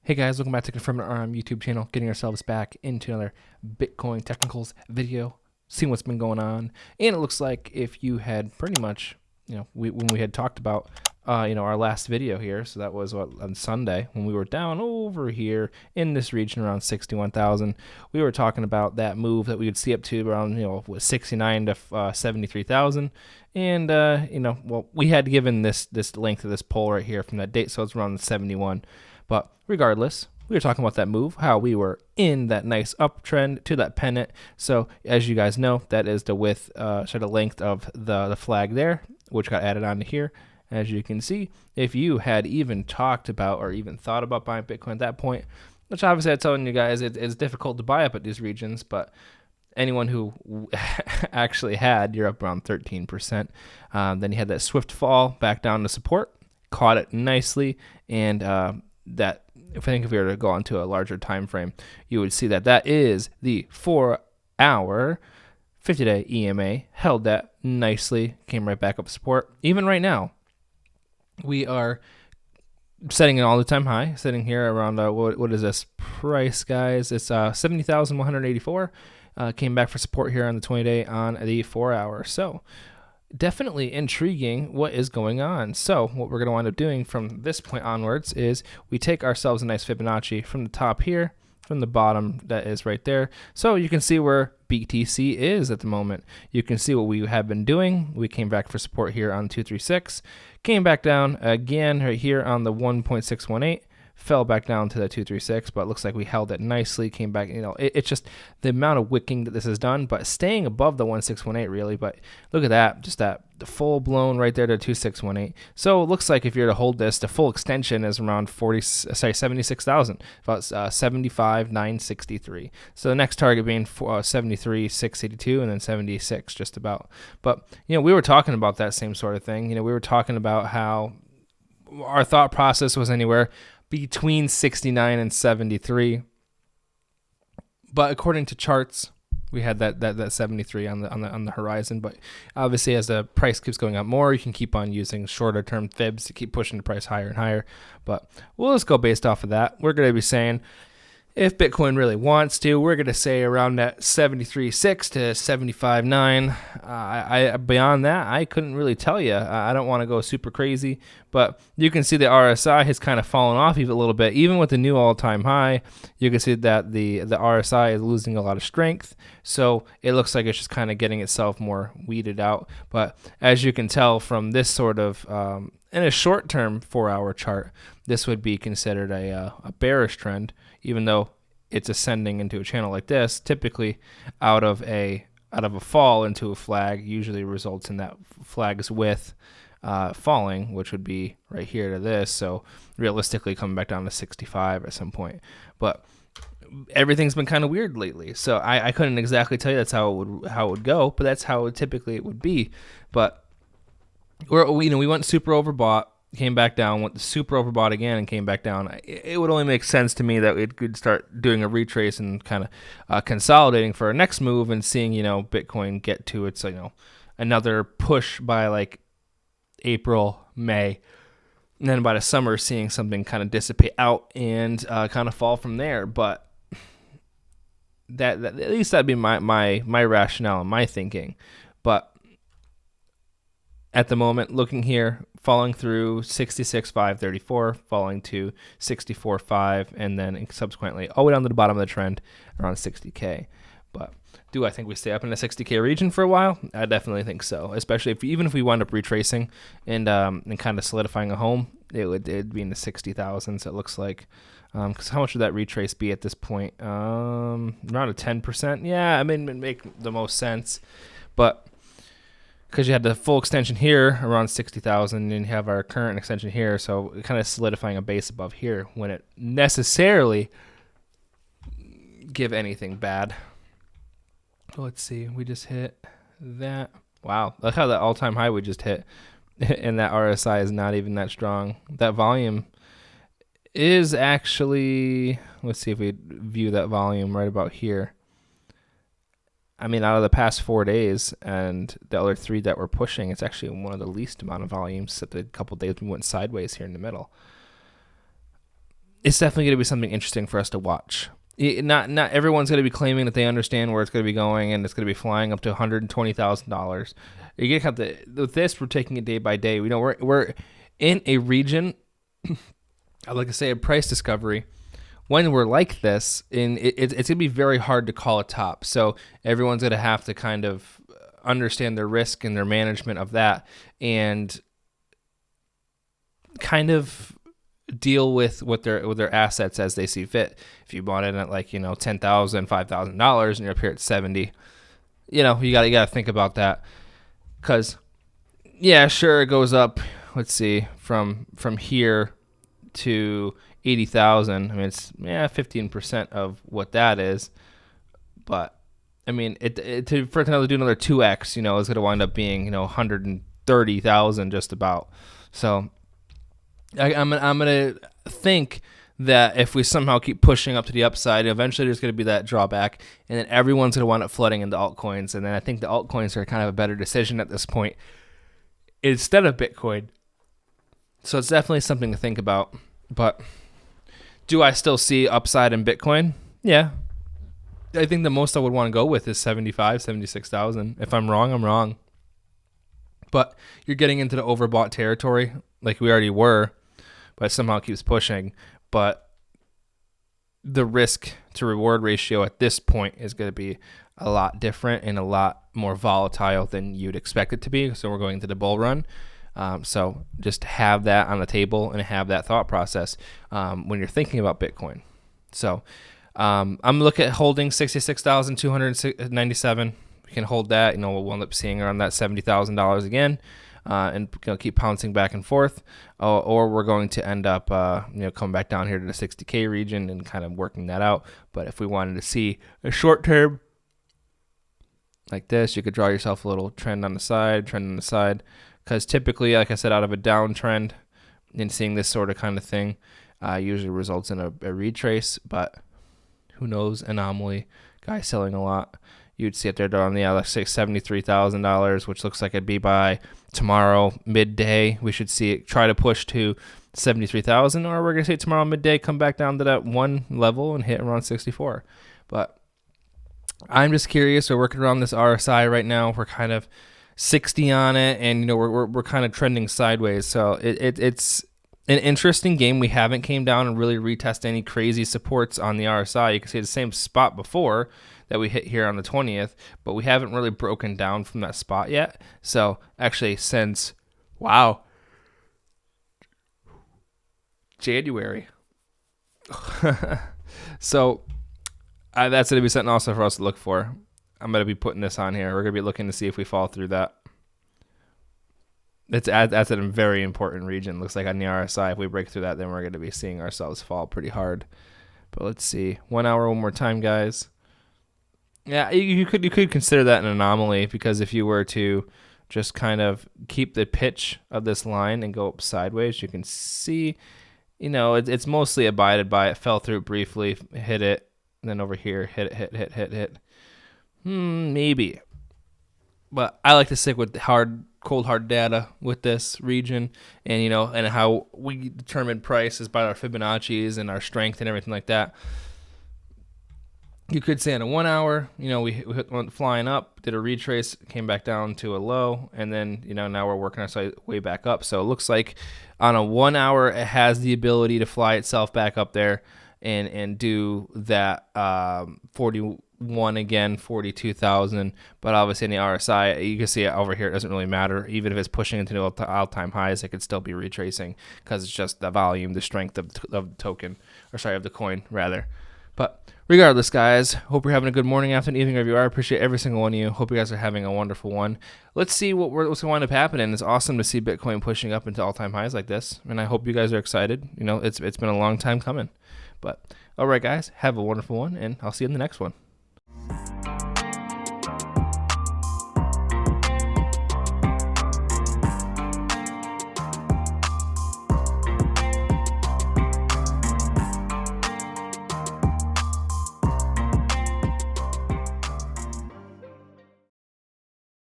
Hey guys, welcome back to Confirm It RM YouTube channel, getting ourselves back into another Bitcoin Technicals video, seeing what's been going on. And it looks like if you had pretty much, when we had talked about, our last video here, so that was on Sunday, when we were down over here in this region around 61,000, we were talking about that move that we would see up to around, 69 to 73,000. And, we had given this length of this pole right here from that date, so it's around 71. But regardless, we were talking about that move, how we were in that nice uptrend to that pennant. So as you guys know, that is the width, the length of the flag there, which got added onto here. As you can see, if you had even talked about or even thought about buying Bitcoin at that point, which obviously I'm telling you guys it's difficult to buy up at these regions, but anyone who actually had, you're up around 13%. Then you had that swift fall back down to support, caught it nicely, and that if we were to go onto a larger time frame, you would see that is the 4-hour 50-day EMA, held that nicely, came right back up support. Even right now, we are setting an all-time high, sitting here around what is this price, guys? It's 70,184. Came back for support here on the 20-day on the 4-hour. So definitely intriguing what is going on. So what we're going to wind up doing from this point onwards is we take ourselves a nice Fibonacci from the top here, from the bottom that is right there. So you can see where BTC is at the moment. You can see what we have been doing. We came back for support here on 236, came back down again right here on the 1.618. Fell back down to the 236, but it looks like we held it nicely, came back. It's just the amount of wicking that this has done, but staying above the 1618 really. But look at that, just the full blown right there to 2618. So it looks like if you're to hold this, the full extension is around 76,000, about 75,963. So the next target being 73,682, and then 76 just about. But we were talking about that same sort of thing. We were talking about how our thought process was anywhere between 69 and 73, but according to charts, we had that 73 on the horizon. But obviously, as the price keeps going up more, you can keep on using shorter term fibs to keep pushing the price higher and higher. But we'll just go based off of that. We're going to be saying, if Bitcoin really wants to, we're going to say around that 73.6 to 75.9. Beyond that, I couldn't really tell you. I don't want to go super crazy, but you can see the RSI has kind of fallen off even a little bit. Even with the new all-time high, you can see that the RSI is losing a lot of strength. So it looks like it's just kind of getting itself more weeded out. But as you can tell from this sort of in a short-term 4-hour chart, this would be considered a bearish trend, even though it's ascending into a channel like this. Typically, out of a fall into a flag, usually results in that flag's width falling, which would be right here to this. So realistically, coming back down to 65 at some point. But everything's been kind of weird lately, so I couldn't exactly tell you that's how it would go, but that's how typically it would be. But we went super overbought, came back down, went super overbought again, and came back down. It would only make sense to me that we could start doing a retrace and kind of consolidating for our next move and seeing, Bitcoin get to its, another push by like April, May, and then by the summer seeing something kind of dissipate out and kind of fall from there. But that at least that'd be my rationale and my thinking. But at the moment, looking here, falling through 66,534, falling to 64.5, and then subsequently all the way down to the bottom of the trend around 60K. But do I think we stay up in the 60K region for a while? I definitely think so, especially even if we wind up retracing and kind of solidifying a home, it'd be in the 60,000s, it looks like. Because how much would that retrace be at this point? Around a 10%? Yeah, I mean, it'd make the most sense. But because you had the full extension here around 60,000 and you have our current extension here, so kind of solidifying a base above here when it necessarily give anything bad. Let's see, we just hit that. Wow, look how that all-time high we just hit, and that RSI is not even that strong. That volume is actually, let's see if we view that volume right about here. I mean, out of the past 4 days and the other 3 that we're pushing, it's actually one of the least amount of volumes. At the couple days we went sideways here in the middle. it's definitely going to be something interesting for us to watch. Not everyone's going to be claiming that they understand where it's going to be going and it's going to be flying up to $120,000. You get have to with this. We're taking it day by day. We know we're in a region. I'd like to say a price discovery. When we're like this, it's going to be very hard to call a top. So everyone's going to have to kind of understand their risk and their management of that, and kind of deal with their assets as they see fit. If you bought it at like $10,000, $5,000, and you're up here at 70, you gotta think about that. Because yeah, sure, it goes up. Let's see, from here to 80,000. I mean, it's 15% of what that is. But I mean, for it to do another 2x, it's going to wind up being 130,000 just about. So I'm gonna think that if we somehow keep pushing up to the upside, eventually there's going to be that drawback, and then everyone's going to wind up flooding into altcoins. And then I think the altcoins are kind of a better decision at this point instead of Bitcoin. So it's definitely something to think about. But do I still see upside in Bitcoin? Yeah. I think the most I would want to go with is 75, 76,000. If I'm wrong, I'm wrong. But you're getting into the overbought territory like we already were, but somehow it keeps pushing. But the risk to reward ratio at this point is going to be a lot different and a lot more volatile than you'd expect it to be. So we're going into the bull run. So just have that on the table and have that thought process when you're thinking about Bitcoin. So I'm looking at holding 66,297. We can hold that. We'll end up seeing around that $70,000 again, and keep pouncing back and forth. Or we're going to end up, coming back down here to the 60K region and kind of working that out. But if we wanted to see a short term like this, you could draw yourself a little trend on the side, because typically, like I said, out of a downtrend and seeing this sort of kind of thing usually results in a retrace. But who knows? Anomaly, guy selling a lot. You'd see it there on the let's say $73,000, which looks like it'd be by tomorrow midday. We should see it try to push to 73,000, or we're gonna see it tomorrow midday come back down to that one level and hit around 64. But I'm just curious. We're working around this RSI right now. We're kind of 60 on it, and we're kind of trending sideways. So it's an interesting game. We haven't came down and really retest any crazy supports on the RSI. You can see the same spot before that we hit here on the 20th, but we haven't really broken down from that spot yet. So actually since January. So that's going to be something also for us to look for. I'm going to be putting this on here. We're going to be looking to see if we fall through that. That's a very important region. Looks like on the RSI, if we break through that, then we're going to be seeing ourselves fall pretty hard. But let's see. 1 hour, one more time, guys. Yeah, you could consider that an anomaly, because if you were to just kind of keep the pitch of this line and go up sideways, you can see, it's mostly abided by. It fell through briefly, hit it, and then over here, hit. Maybe. But I like to stick with cold hard data with this region, and and how we determine price is by our Fibonacci's and our strength and everything like that. You could say in a 1 hour, we went flying up, did a retrace, came back down to a low, and then now we're working our way back up. So it looks like on a 1 hour, it has the ability to fly itself back up there and do that 41 again, 42,000. But obviously in the RSI, you can see it over here. It doesn't really matter. Even if it's pushing into the all-time highs, it could still be retracing, because it's just the volume, the strength of the token, of the coin rather. But regardless, guys, hope you're having a good morning, afternoon, evening, wherever you are. I appreciate every single one of you. Hope you guys are having a wonderful one. Let's see what's going to wind up happening. It's awesome to see Bitcoin pushing up into all-time highs like this, and I hope you guys are excited. It's been a long time coming. But all right, guys, have a wonderful one, and I'll see you in the next one.